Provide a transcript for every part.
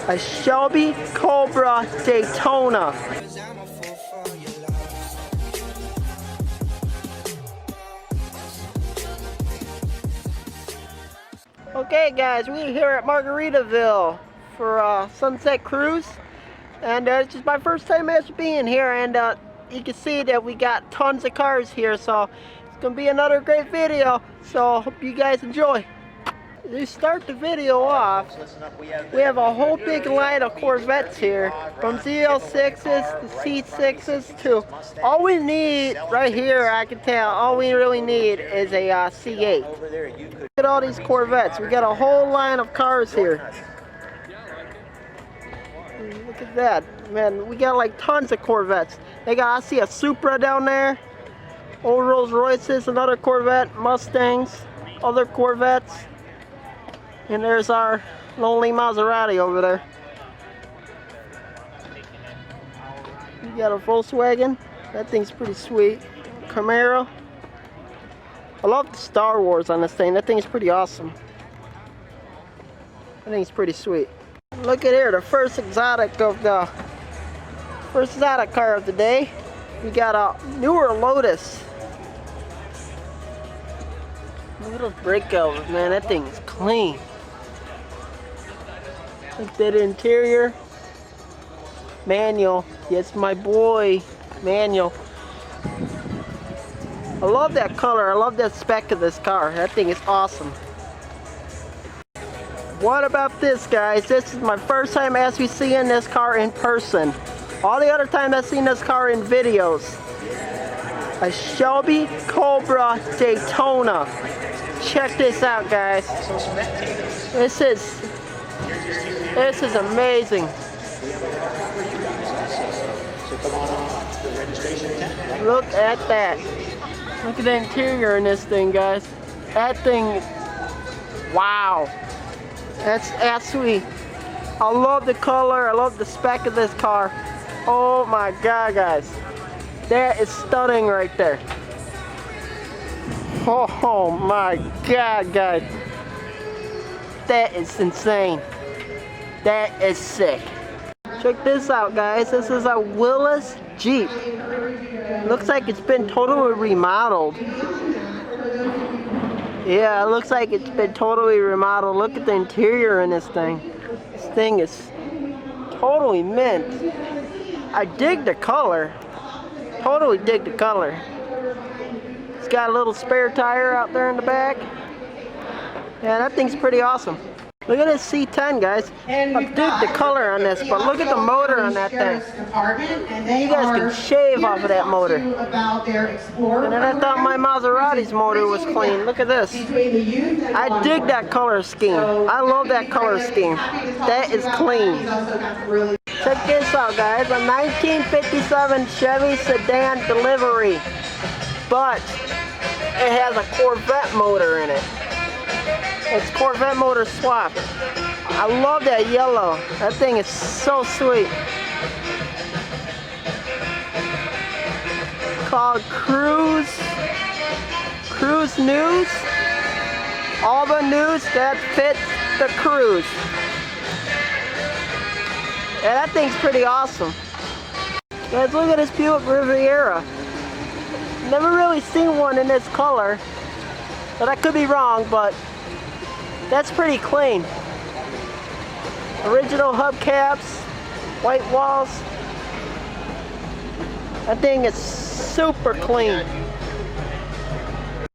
A Shelby Daytona. Okay guys, we're here at Margaritaville for Sunset Cruise, and it's just my first time actually being here, and you can see that we got tons of cars here, so it's gonna be another great video, so hope you guys enjoy. To start the video off, we have a whole big line of Corvettes here, from ZL6s to C6s to, all we need right here, I can tell, all we really need is a C8. Look at all these Corvettes. We got a whole line of cars here. Look at that, man, we got like tons of Corvettes. I see a Supra down there, old Rolls Royces, another Corvette, Mustangs, other Corvettes. And there's our lonely Maserati over there. We got a Volkswagen. That thing's pretty sweet. Camaro. I love the Star Wars on this thing. That thing's pretty awesome. I think it's pretty sweet. Look at here, the first exotic car of the day. We got a newer Lotus. Look at those brake calipers, man. That thing is clean. Look at that interior. Manual. Yes, my boy. Manual. I love that color. I love that spec of this car. That thing is awesome. What about this, guys? This is my first time actually seeing this car in person. All the other time I've seen this car in videos. A Shelby Daytona. Check this out, guys. This is amazing. Look at that. Look at the interior in this thing, guys. That thing, wow. That's sweet. I love the color. I love the spec of this car. Oh my God, guys. That is stunning right there. Oh my God, guys. That is insane. That is sick. Check this out, guys. This is a Willis Jeep. Looks like it's been totally remodeled. Yeah, it looks like it's been totally remodeled. Look at the interior in this thing. This thing is totally mint. I dig the color. Totally dig the color. It's got a little spare tire out there in the back. Yeah, that thing's pretty awesome. Look at this C10, guys. I dig the color on this, but look at the motor on that thing. You guys can shave off of that motor. And then I thought my Maserati's motor was clean. Look at this. I dig that color scheme. I love that color scheme. That is clean. Check this out, guys. A 1957 Chevy sedan delivery, but it has a Corvette motor in it. It's Corvette motor swap. I love that yellow. That thing is so sweet. It's called Cruise News. All the news that fits the cruise. Yeah, that thing's pretty awesome. Guys, look at this Buick Riviera. Never really seen one in this color, but I could be wrong, but that's pretty clean. Original hubcaps, white walls. That thing is super clean.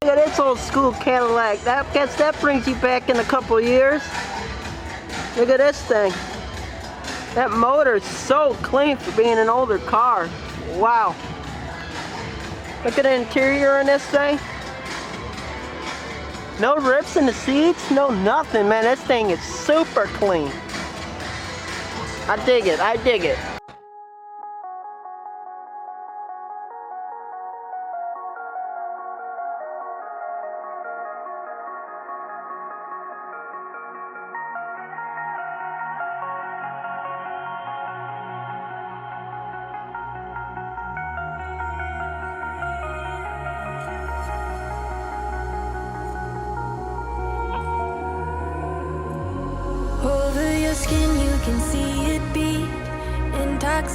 Look at this old school Cadillac. That brings you back in a couple years. Look at this thing. That motor is so clean for being an older car. Wow. Look at the interior in this thing. No rips in the seats, no nothing, man. This thing is super clean. I dig it, I dig it. Over your skin you can see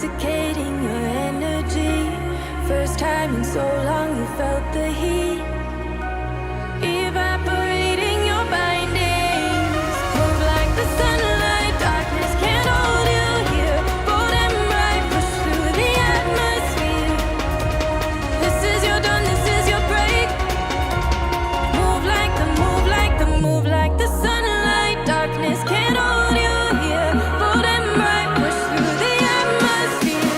intoxicating your energy. First time in so long you felt the heat evaporating your bindings. Move like the sunlight, darkness can't hold you here. Bold and bright, push through the atmosphere. This is your dawn, this is your break. Move like the, move like the, move like the sunlight, darkness can't hold you here. Bold and bright, push through the atmosphere.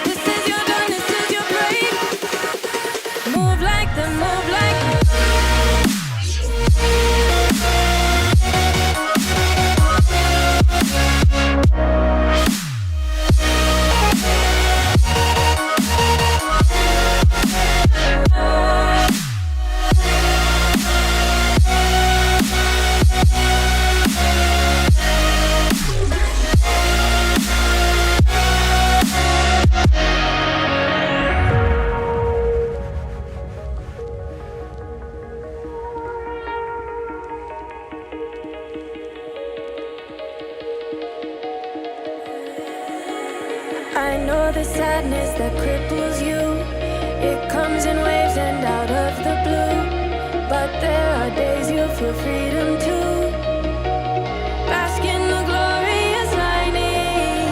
This is your dawn, this is your break. Move like the, move like the. I know the sadness that cripples you. It comes in waves and out of the blue. But there are days you feel freedom too. Bask in the glorious lightning.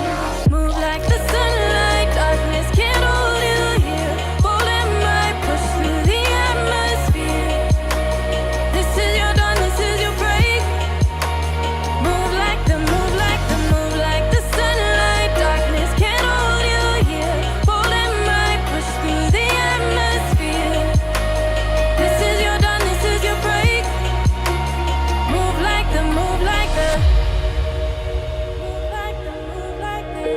Move like the sunlight, darkness can't hold you here. Bold and bright, push through the atmosphere. This is your dawn, this is your break. Move like the, move like the, move like the sunlight, darkness can't hold you here. Bold and bright, push through the atmosphere. This is your dawn, this is your break. Move like the, move like the, move like the, move like the.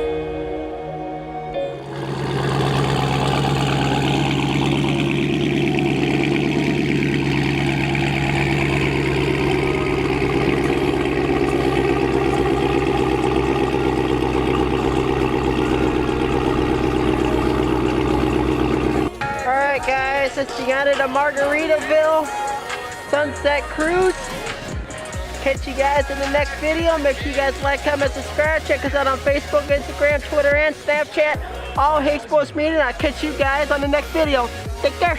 Alright guys, since you got it to Margaritaville Sunset Cruise, catch you guys in the next video. Make sure you guys like, comment, subscribe. Check us out on Facebook, Instagram, Twitter, and Snapchat. All Hicksboyzmedia. I'll catch you guys on the next video. Take care.